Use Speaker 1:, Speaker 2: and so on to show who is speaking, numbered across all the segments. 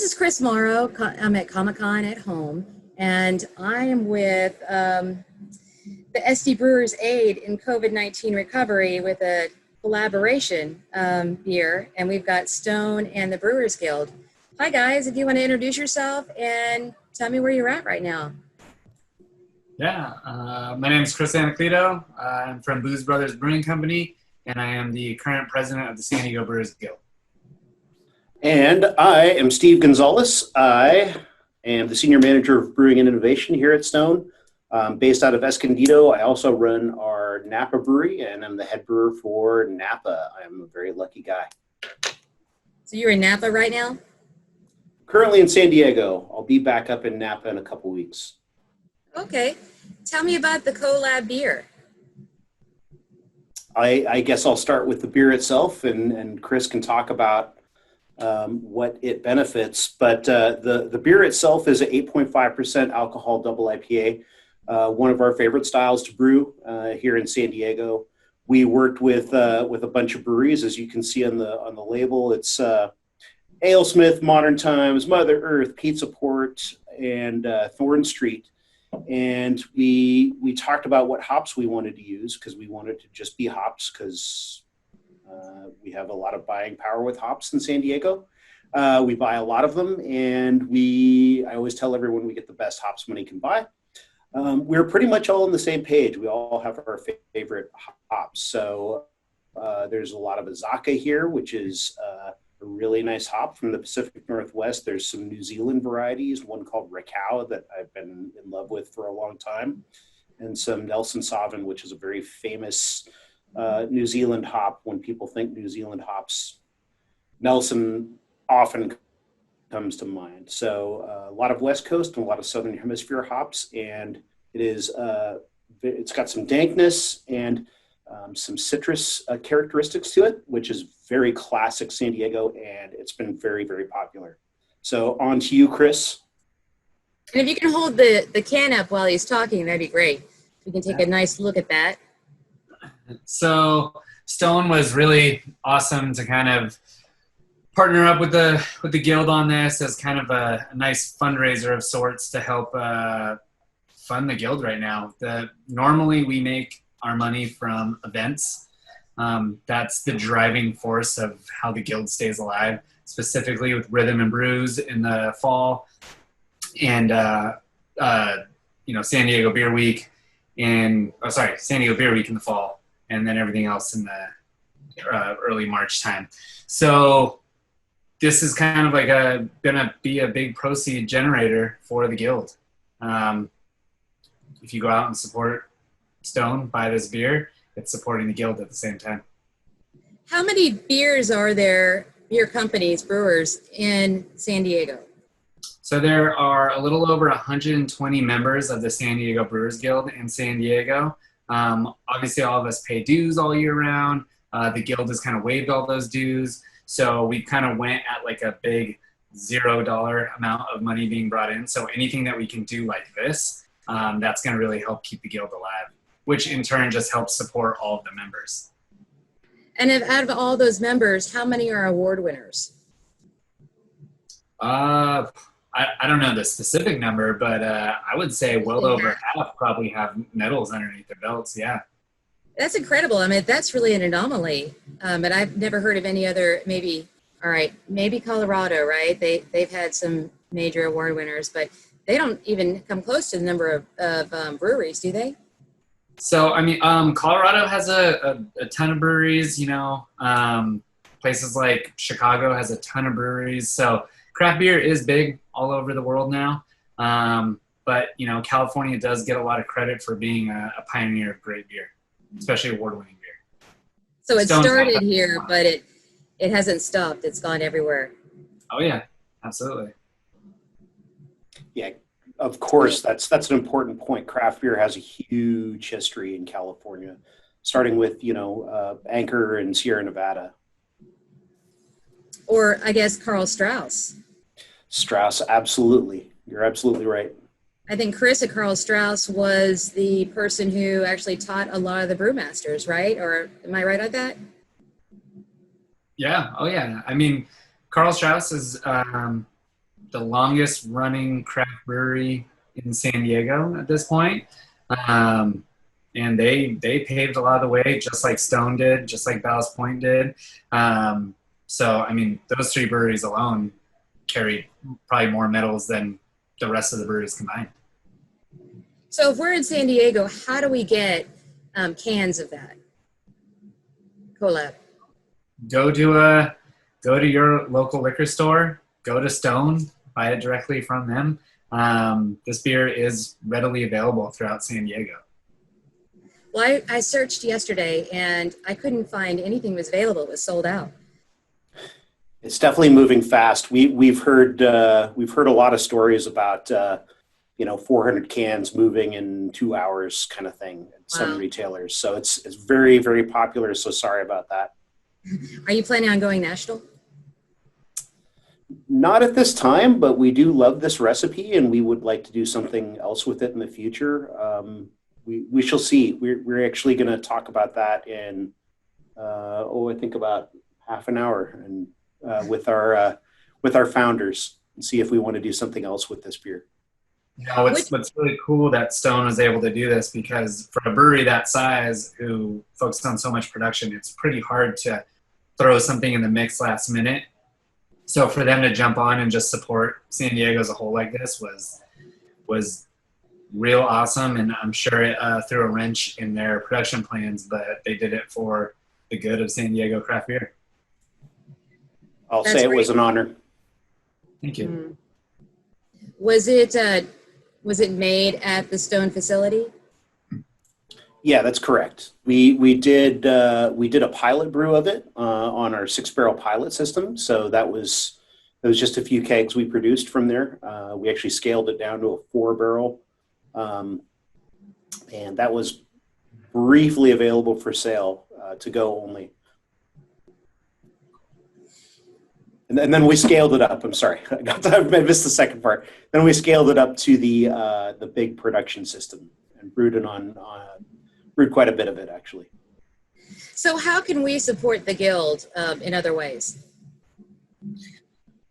Speaker 1: this is Chris Morrow. I'm at Comic-Con at home, and I am with the SD Brewers Aid in COVID-19 recovery with a collaboration beer, and we've got Stone and the Brewers Guild. Hi guys, if you want to introduce yourself and tell me where you're at right now.
Speaker 2: Yeah, my name is Citra and Azacca. I'm from Booze Brothers Brewing Company, and I am the current president of the San Diego Brewers Guild.
Speaker 3: And I am Steve Gonzalez. I am the senior manager of brewing and innovation here at Stone. Based out of Escondido, I also run our Napa brewery, and I'm the head brewer for Napa. I'm a very lucky guy.
Speaker 1: So you're in Napa right now?
Speaker 3: Currently in San Diego. I'll be back up in Napa in a couple weeks.
Speaker 1: Okay. Tell me about the Collab Beer.
Speaker 3: I guess I'll start with the beer itself, and Chris can talk about what it benefits. But the beer itself is an 8.5% alcohol double IPA, one of our favorite styles to brew here in San Diego. We worked with a bunch of breweries, as you can see on the label. It's AleSmith, Modern Times, Mother Earth, Pizza Port, and Thorn Street. And we talked about what hops we wanted to use, because we wanted to just be hops, because we have a lot of buying power with hops in San Diego. We buy a lot of them, and I always tell everyone we get the best hops money can buy. We're pretty much all on the same page. We all have our favorite hops. So there's a lot of Azacca here, which is a really nice hop from the Pacific Northwest. There's some New Zealand varieties, one called Rakau that I've been in love with for a long time, and some Nelson Sauvin, which is a very famous New Zealand hop. When people think New Zealand hops, Nelson often comes to mind. So a lot of West Coast and a lot of Southern Hemisphere hops, and it's got some dankness and some citrus characteristics to it, which is very classic San Diego, and it's been very, very popular. So on to you, Chris.
Speaker 1: And if you can hold the can up while he's talking, that'd be great. We can take a nice look at that.
Speaker 2: So Stone was really awesome to kind of partner up with the guild on this as kind of a nice fundraiser of sorts to help fund the guild right now. Normally we make our money from events. That's the driving force of how the guild stays alive, specifically with Rhythm and Brews in the fall, and San Diego Beer Week San Diego Beer Week in the fall, and then everything else in the early March time. So this is kind of like gonna be a big proceed generator for the guild. If you go out and support Stone, buy this beer, it's supporting the guild at the same time.
Speaker 1: How many beers are there, beer companies, brewers in San Diego?
Speaker 2: So there are a little over 120 members of the San Diego Brewers Guild in San Diego. Obviously all of us pay dues all year round. The guild has kind of waived all those dues. So we kind of went at like a big $0 amount of money being brought in. So anything that we can do like this, that's going to really help keep the guild alive, which in turn just helps support all of the members.
Speaker 1: And out of all those members, how many are award winners?
Speaker 2: I don't know the specific number, but I would say well over half probably have medals underneath their belts. Yeah.
Speaker 1: That's incredible. I mean, that's really an anomaly. But I've never heard of any other, maybe Colorado, right? They've had some major award winners, but they don't even come close to the number of breweries, do they?
Speaker 2: So, I mean, Colorado has a ton of breweries, places like Chicago has a ton of breweries. So craft beer is big all over the world now. But, California does get a lot of credit for being a pioneer of great beer, especially award-winning beer.
Speaker 1: So it started here, but it hasn't stopped. It's gone everywhere.
Speaker 2: Oh, yeah, absolutely.
Speaker 3: Yeah, of course, that's an important point. Craft beer has a huge history in California, starting with, Anchor and Sierra Nevada.
Speaker 1: Or, I guess, Carl Strauss.
Speaker 3: Strauss, absolutely. You're absolutely right.
Speaker 1: I think Chris at Carl Strauss was the person who actually taught a lot of the brewmasters, right? Or am I right on that?
Speaker 2: Yeah. Oh, yeah. I mean, Carl Strauss is the longest running craft brewery in San Diego at this point. And they paved a lot of the way, just like Stone did, just like Ballast Point did. So, I mean, those three breweries alone carry probably more medals than the rest of the breweries combined.
Speaker 1: So if we're in San Diego, how do we get cans of that Collab?
Speaker 2: Go to your local liquor store, go to Stone, buy it directly from them. This beer is readily available throughout San Diego.
Speaker 1: Well, I searched yesterday and I couldn't find anything was available. It was sold out.
Speaker 3: It's definitely moving fast. We've heard a lot of stories about 400 cans moving in 2 hours kind of thing at some retailers. So it's very, very popular. So sorry about that.
Speaker 1: Are you planning on going national?
Speaker 3: Not at this time, but we do love this recipe and we would like to do something else with it in the future. We shall see. We're actually going to talk about that in I think about half an hour and with our founders and see if we want to do something else with this beer.
Speaker 2: What's really cool that Stone was able to do this, because for a brewery that size who focused on so much production, it's pretty hard to throw something in the mix last minute. So for them to jump on and just support San Diego as a whole like this was real awesome, and I'm sure it threw a wrench in their production plans, but they did it for the good of San Diego craft beer.
Speaker 3: I'll say it was an honor.
Speaker 2: Thank you.
Speaker 1: Was it made at the Stone facility?
Speaker 3: Yeah, that's correct. We did a pilot brew of it on our 6-barrel pilot system. So that was just a few kegs we produced from there. We actually scaled it down to a 4-barrel. And that was briefly available for sale, to go only. And then we scaled it up. I'm sorry, I missed the second part. Then we scaled it up to the big production system and brewed quite a bit of it actually.
Speaker 1: So how can we support the Guild in other ways?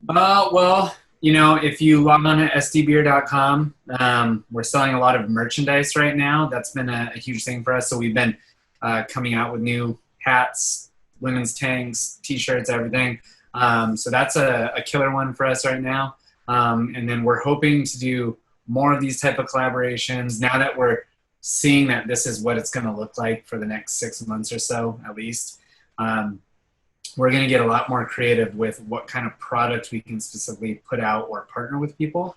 Speaker 2: Well, if you log on to sdbeer.com, we're selling a lot of merchandise right now. That's been a huge thing for us. So we've been coming out with new hats, women's tanks, t-shirts, everything. So that's a killer one for us right now. And then we're hoping to do more of these type of collaborations now that we're seeing that this is what it's going to look like for the next 6 months or so, at least. We're going to get a lot more creative with what kind of product we can specifically put out or partner with people.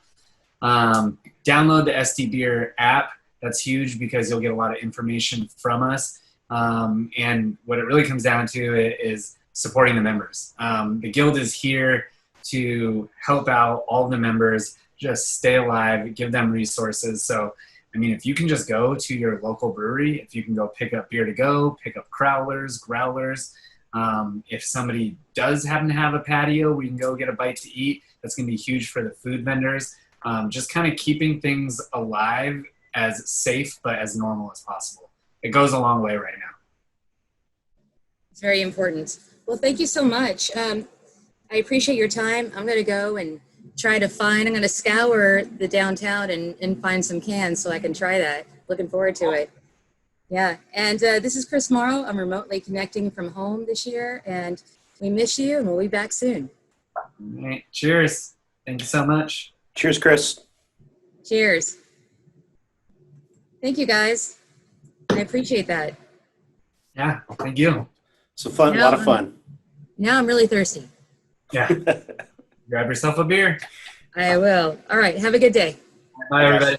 Speaker 2: Download the SD Beer app. That's huge because you'll get a lot of information from us. And what it really comes down to is supporting the members. The Guild is here to help out all the members, just stay alive, give them resources. So, I mean, if you can just go to your local brewery, if you can go pick up beer to go, pick up crowlers, growlers. If somebody does happen to have a patio, we can go get a bite to eat. That's going to be huge for the food vendors. Just kind of keeping things alive, as safe but as normal as possible. It goes a long way right now.
Speaker 1: It's very important. Well, thank you so much. I appreciate your time. I'm going to go and I'm going to scour the downtown and find some cans so I can try that. Looking forward to it. Yeah. And this is Chris Morrow. I'm remotely connecting from home this year, and we miss you, and we'll be back soon.
Speaker 2: All right. Cheers. Thank you so much.
Speaker 3: Cheers, Chris.
Speaker 1: Cheers. Thank you, guys. I appreciate that.
Speaker 2: Yeah. Thank you.
Speaker 3: So fun, a lot of fun.
Speaker 1: Now I'm really thirsty.
Speaker 2: Yeah. Grab yourself a beer.
Speaker 1: I will. All right. Have a good day.
Speaker 2: Bye, everybody.